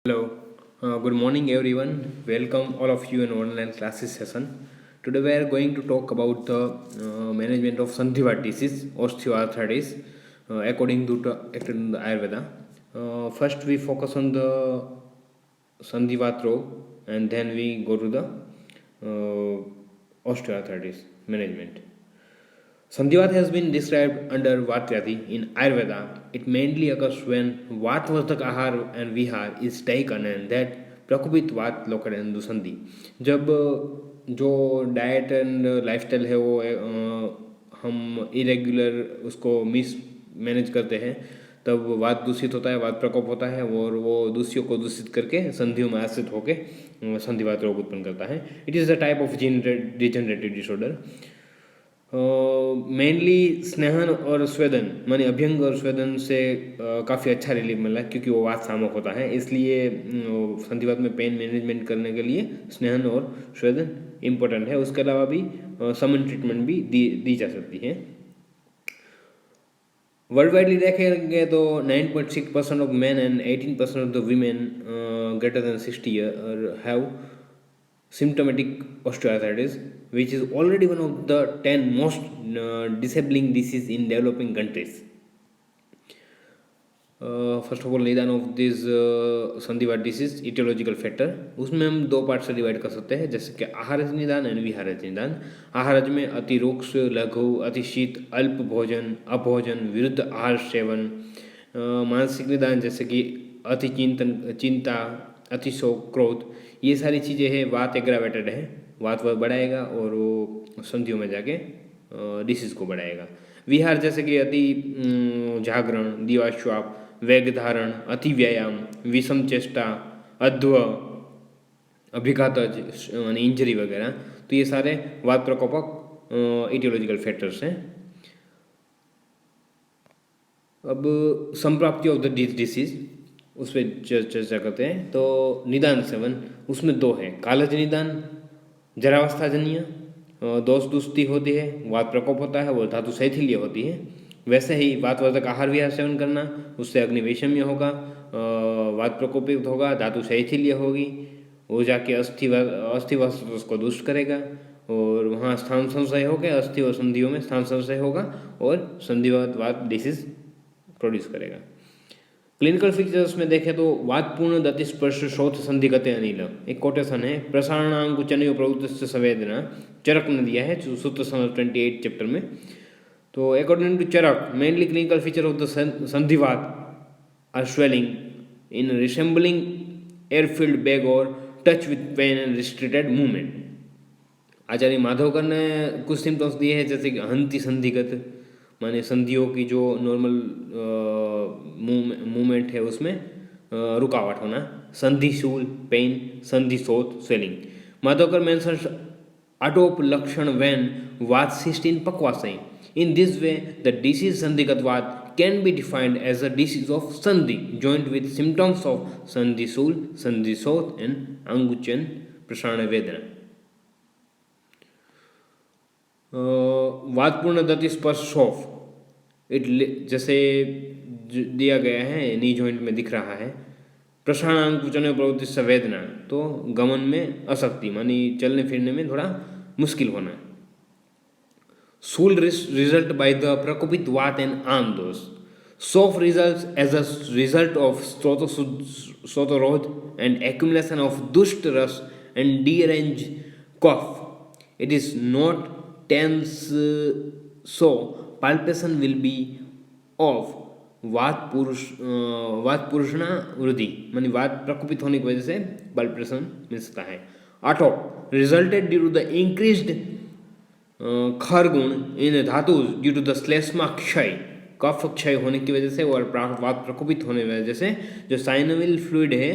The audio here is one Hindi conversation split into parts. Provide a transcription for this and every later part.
Hello, good morning everyone. Welcome all of you in online classes session. Today we are going to talk about the management of Sandhiva disease, osteoarthritis, according to the Ayurveda. First we focus on the Sandhivat row and then we go to the osteoarthritis management. Sandhivat has been described under Vatyati in Ayurveda. It mainly occurs when Vatvardhak Ahar and Vihar is taken and that प्रकोपित वात लोकरेंदु संधि जब जो डाइट एंड लाइफस्टाइल है वो हम इरेगुलर उसको मिस मैनेज करते हैं तब वात दूषित होता है वात प्रकोप होता है और वो दूषियों को दूषित करके संधियों में आश्रित होकर संधिवात रोग उत्पन्न करता है. It is a type of gene degenerative disorder. Mainly स्नेहन और स्वेदन माने अभ्यंग और स्वेदन से काफ़ी अच्छा रिलीफ मिला क्योंकि वो वात सामक होता है इसलिए संधिवात में पेन मैनेजमेंट करने के लिए स्नेहन और स्वेदन इम्पोर्टेंट है. उसके अलावा भी समन ट्रीटमेंट भी दी जा सकती है. वर्ल्ड वाइडली देखेंगे तो 9.6% of man and 18% of the women greater than 60 year have symptomatic osteoarthritis, which is already one of the 10 most disabling disease in developing countries. First of all निदान ऑफ दिस संधिवात डिसीज इटियोलॉजिकल फैक्टर उसमें हम दो पार्ट से डिवाइड कर सकते हैं जैसे कि आहारज निदान एंड विहारज निदान. आहारज में अति रुक्ष लघु अति शीत अल्प भोजन अभोजन विरुद्ध आहार सेवन. मानसिक निदान जैसे कि अति चिंता अति शोक क्रोध ये सारी चीज़ें हैं वात एग्रावेटेड है वात वह बढ़ाएगा और वो संधियों में जाके डिसीज को बढ़ाएगा. विहार जैसे कि अति जागरण दिवाश्वाप वेग धारण अति व्यायाम विषम चेष्टा अध्व अभिघातज यानी इंजरी वगैरह तो ये सारे वात प्रकोपक इटियोलॉजिकल फैक्टर्स हैं. अब संप्राप्ति ऑफ द डिसीज उस पर चर्चा करते हैं. तो निदान सेवन उसमें दो है कालज निदान जरावस्थाजन्य दोष दुस्ती होती है वात प्रकोप होता है वो धातु शैथिल्य होती है. वैसे ही वातवर्धक आहार विहार सेवन करना उससे अग्निवैषम्य होगा वात प्रकोपित होगा धातु शैथिल्य होगी वो जाके अस्थि को दुष्ट करेगा और वहाँ स्थान संशय होकर अस्थि और संधियों में स्थान संशय होगा और संधिवात वात डिसीज प्रोड्यूस करेगा. क्लिनिकल फीचर्स में देखें तो वातपूर्ण दतिस्पर्श शोथ संधिगते अनिल एक कोटेशन है प्रसारणांकुचनयो प्रवृत्ति संवेदना चरक ने दिया है सूत्र 28 चैप्टर में. तो according to Charak mainly clinical feature of the संधिवात are swelling in resembling air filled bag और touch with pain and restricted movement. Acharya Madhavkar ने कुछ सिम्टम्स दिए हैं जैसे कि हंति संधिगत माने संधियों की जो नॉर्मल मूवमेंट है उसमें रुकावट होना संधिशूल पेन संधिशोथ स्वेलिंग. माधवकर मेंशन्स अडोप लक्षण व्हेन वात सिस्ट इन पक्वाशय. In this way the disease संधिगत वात can be defined as a disease of संधि joined with symptoms of संधिशूल संधिशोथ एंड अंगुचन प्रसारण वेदना. वातपूर्ण दति स्पर्श शोफ इट जैसे दिया गया है नी जॉइंट में दिख रहा है. प्रसारणांकुचन प्रवृत्ति संवेदना तो गमन में अशक्ति मानी चलने फिरने में थोड़ा मुश्किल होना. सूल रिजल्ट बाय द प्रकोपित वात एंड आम दोष. सोफ result as a result of स्रोतरोध एंड एक्यूमुलेशन ऑफ दुष्ट रस एंड डीअरेंज कफ. It is not tense, so palpation will be of वात पुरुषना वृद्धि मानी वात प्रकोपित होने की वजह से पल्पेशन मिल सकता है. आटोप resulted due to the increased खर गुण इन धातु ड्यू टू द श्लेष्मा क्षय कफ क्षय होने की वजह से और वात प्रकोपित होने की वजह से जो साइनोविल फ्लूइड है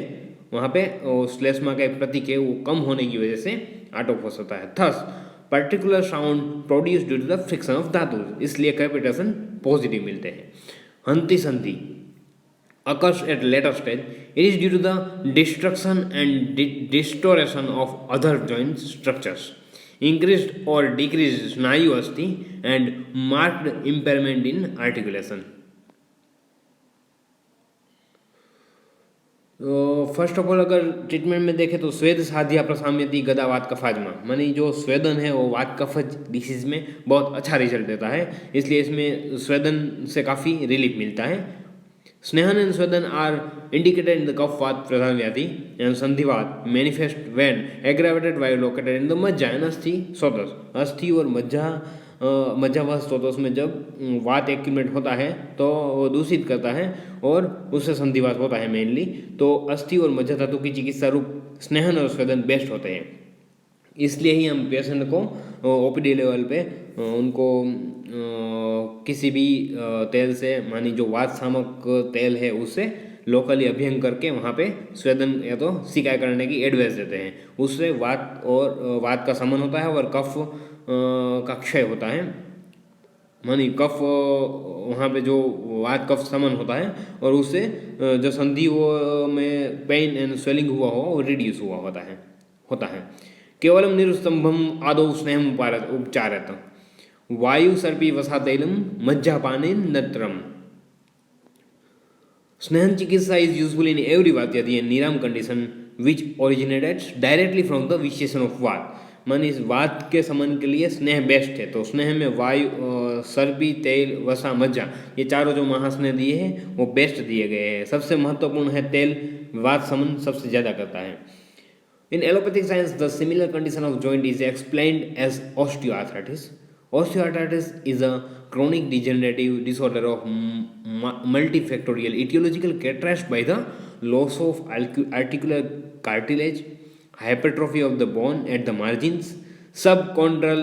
वहाँ पे श्लेष्मा का प्रतीक है वो कम होने की वजह से आटोप हो सकता है. Thus particular sound produce due to the friction of धातु इसलिए कैपिटेशन पॉजिटिव मिलते हैं. हंति संधि occurs at later stage. It is due to the destruction and distortion of other joint structures, increased or decreased snayu asti and marked impairment in articulation. First of all अगर ट्रीटमेंट में देखें तो स्वेद साध्या प्रसाम्यति गदा वात कफाजमा, मानी जो स्वेदन है वो वात कफज डिसीज में बहुत अच्छा रिजल्ट देता है, इसलिए इसमें स्वेदन से काफ़ी रिलीफ मिलता है। स्नेहन एंड स्वेदन आर इंडिकेटेड इन द कफ वात प्रधान व्याधि एंड संधिवात मैनिफेस्ट व्हेन एग्रावेटेड वायु लोकेटेड इन द मज्जा एंड अस्थि सोतस। अस्थि और मज्जावह स्रोतों में जब वात एक्यूमुलेट होता है तो वो दूषित करता है और उससे संधिवात होता है मेनली। तो अस्थि और मज्जा धातु की चिकित्सा रूप स्नेहन और स्वेदन बेस्ट होते हैं, इसलिए ही हम पेशेंट को ओपीडी लेवल पे उनको किसी भी तेल से, मानी जो वात शामक तेल है उससे लोकली अभ्यंग करके वहाँ पे स्वेदन या तो सिकाई करने की एडवाइस देते हैं। उससे वात का शमन होता है और कफ का क्षय होता है, मानी कफ वहाँ पे जो वात कफ शमन होता है और उससे जो संधियों में पेन एंड स्वेलिंग हुआ हो वो रिड्यूस हुआ होता है। केवलम निरुस्तंभम आदौ स्नेहम उपचारत वायु सर्पी वसा तैलम मज्जापानेन नत्रम। स्नेहन चिकित्सा इज यूजफुल इन एवरी वात्यदि एंड निराम condition which originated directly from the विशेषण ऑफ वात। मानी इस वात के समन के लिए स्नेह बेस्ट है। तो स्नेह में वायु सर्पी तेल वसा मज्जा ये चारों जो महास्नेह दिए हैं वो बेस्ट दिए गए हैं। सबसे महत्वपूर्ण है तेल, वात समन सबसे ज़्यादा करता है। In allopathic science, the similar condition of joint is explained as osteoarthritis. Osteoarthritis is a chronic degenerative disorder of multifactorial etiological characterized by the loss of articular cartilage, hypertrophy of the bone at the margins, subchondral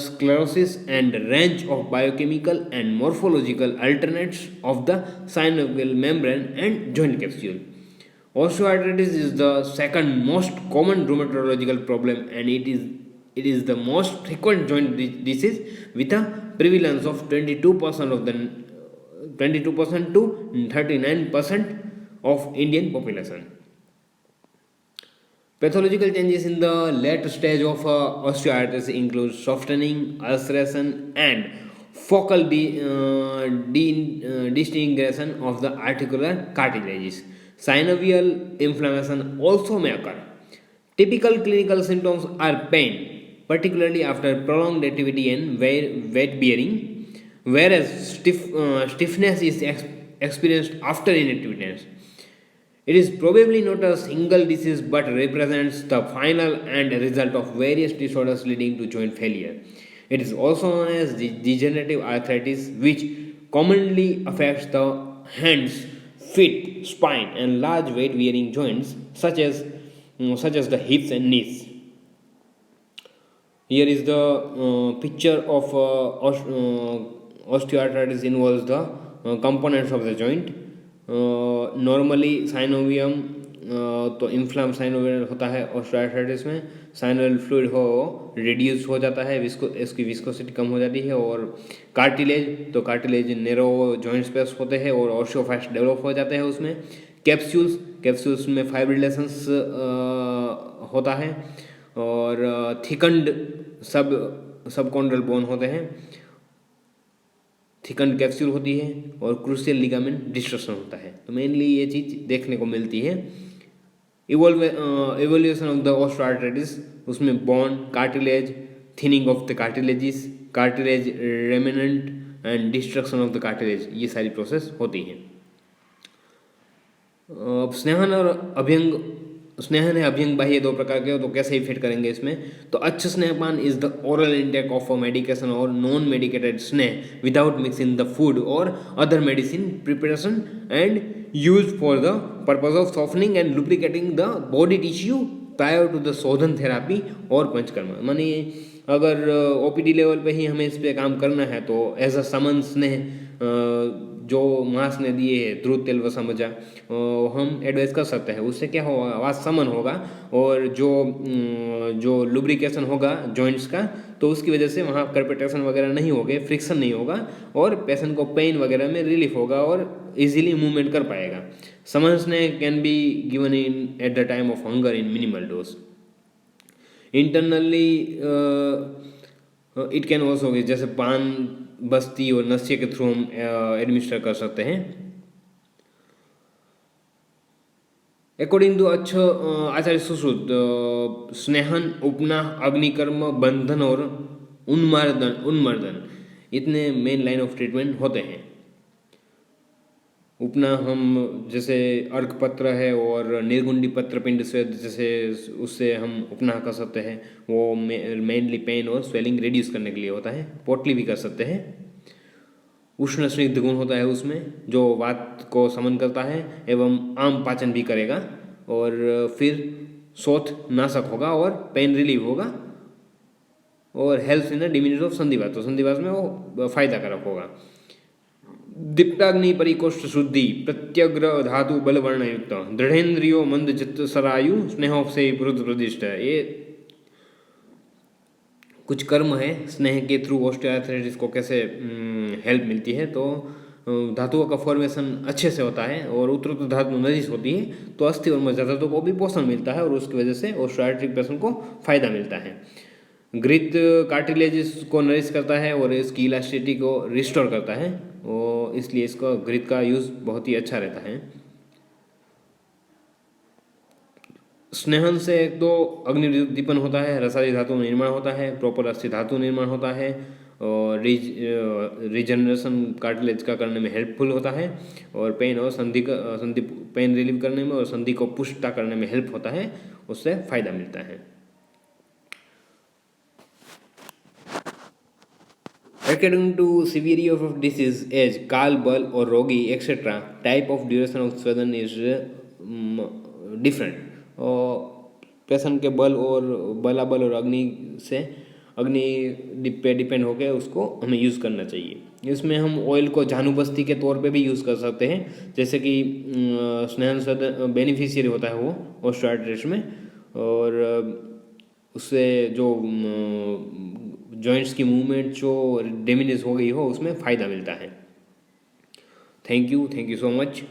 sclerosis, and range of biochemical and morphological alternates of the synovial membrane and joint capsule. Osteoarthritis is the second most common rheumatological problem and it is the most frequent joint disease with a prevalence of 22% to 39% of Indian population. Pathological changes in the late stage of osteoarthritis include softening, ulceration, and focal disintegration of the articular cartilages. Synovial inflammation also may occur. Typical clinical symptoms are pain, particularly after prolonged activity and weight bearing, whereas stiffness is experienced after inactiveness. It is probably not a single disease but represents the final end result of various disorders leading to joint failure. It is also known as degenerative arthritis, which commonly affects the hands, feet, spine, and large weight-bearing joints such as the hips and knees. Here is the picture of osteoarthritis involves the components of the joint. Normally synovium तो इन्फ्लाम साइनोवियल होता है ऑस्टियोआर्थराइटिस में, साइनोवियल फ्लूइड हो रिड्यूस हो जाता है, इसकी विस्कोसिटी कम हो जाती है। और कार्टिलेज नैरो जॉइंट स्पेस होते हैं और ऑस्टियोफाइट्स डेवलप हो जाते हैं उसमें। कैप्सूल्स में फाइब्रिलेशंस होता है और थिकंड सबकॉन्ड्रल बोन होते हैं, थिकंड कैप्सूल होती है और क्रूशियल लिगामेंट डिस्ट्रक्शन होता है। तो मेनली ये चीज़ देखने को मिलती है। इवोल्यूशन ऑफ द ऑस्टियोआर्थराइटिस, उसमें bone, cartilage, thinning of the cartilage remnant and destruction of the cartilage, ये सारी प्रोसेस होती है। अब स्नेहन है अभ्यंग बाह्य दो प्रकार के, तो कैसे इफेक्ट करेंगे इसमें। तो अच्छ snehapana is the oral intake of a medication और non medicated sneha without mixing the food और other medicine preparation and use for the purpose of softening and lubricating the body tissue prior to the shodhana therapy और पंचकर्मा। मानी अगर ओपीडी लेवल पे ही हमें इस पर काम करना है तो एज अ समन स्नेह जो मांस ने दिए है ध्रुव तेल व समझा हम एडवाइस कर सकते हैं। उससे क्या होगा, आवाज समन होगा और जो लुब्रिकेशन होगा जॉइंट्स का, तो उसकी वजह से वहाँ कर्पेटेशन वगैरह नहीं होगा, फ्रिक्शन नहीं होगा और पेशेंट को पेन वगैरह में रिलीफ होगा और इजीली मूवमेंट कर पाएगा। समन स्नेह can be given in at the time of hunger in minimal dose. Internally it can also, जैसे पान, बस्ती और नशे के थ्रू हम एडमिनिस्टर कर सकते हैं। अकॉर्डिंग टू आचार्य सुश्रुत, स्नेहन, उपनाह, अग्निकर्म, बंधन और उन्मार्दन उन्मर्दन इतने मेन लाइन ऑफ ट्रीटमेंट होते हैं। उपना हम जैसे अर्क पत्र है और निर्गुंडी पत्र पिंड से जैसे उससे हम उपनाह कर सकते हैं, वो मेनली पेन और स्वेलिंग रिड्यूस करने के लिए होता है। पोटली भी कर सकते हैं। उष्ण स्निग्ध गुण होता है उसमें, जो वात को समन करता है एवं आम पाचन भी करेगा। और फिर शोथ नाशक होगा और पेन रिलीव होगा और help in the diminish of sandhivata, तो संधिवात में वो फायदा कारक होगा। दीप्ताग्नि परिकोष्ठ शुद्धि, प्रत्यग्र धातु बल वर्ण युक्त, दृढ़ेन्द्रियो मंद चित्त सरायु, स्नेहोप से पुरुष प्रदिष्ट। ये कुछ कर्म है स्नेह के थ्रू ऑस्टियोआर्थराइटिस को कैसे हेल्प मिलती है। तो धातुओं का फॉर्मेशन अच्छे से होता है और उत्तरोत्तर धातु नजिश होती है तो अस्थि और मज्जा धातु को भी पोषण मिलता है और उसकी वजह से ऑस्टियोआर्थराइटिक पेशेंट को फायदा मिलता है। घृत कार्टिलेजिस को नरिश करता है और इसकी इलास्टिसिटी को रिस्टोर करता है और इसलिए इसका घृत का यूज़ बहुत ही अच्छा रहता है। स्नेहन से एक तो अग्निदीपन होता है, रसादी धातु निर्माण होता है, प्रॉपर अस्थि धातु निर्माण होता है और रिजनरेशन कार्टिलेज का करने में हेल्पफुल होता है और पेन और संधि पेन रिलीव करने में और संधि को पुष्टता करने में हेल्प होता है, उससे फायदा मिलता है। According to severity of disease, age, काल, बल और रोगी etcetera, type of duration of swedana is different. और पेशेंट के बल और बलाबल और अग्नि पे डिपेंड होकर उसको हमें यूज़ करना चाहिए। इसमें हम ऑयल को झानुबस्ती के तौर पे भी यूज़ कर सकते हैं, जैसे कि स्नेहन स्वेदन बेनिफिशियरी होता है वो ऑस्टियोआर्थराइटिस में, और उससे जो जॉइंट्स की मूवमेंट जो डिमिनिश हो गई हो उसमें फ़ायदा मिलता है। Thank you so much.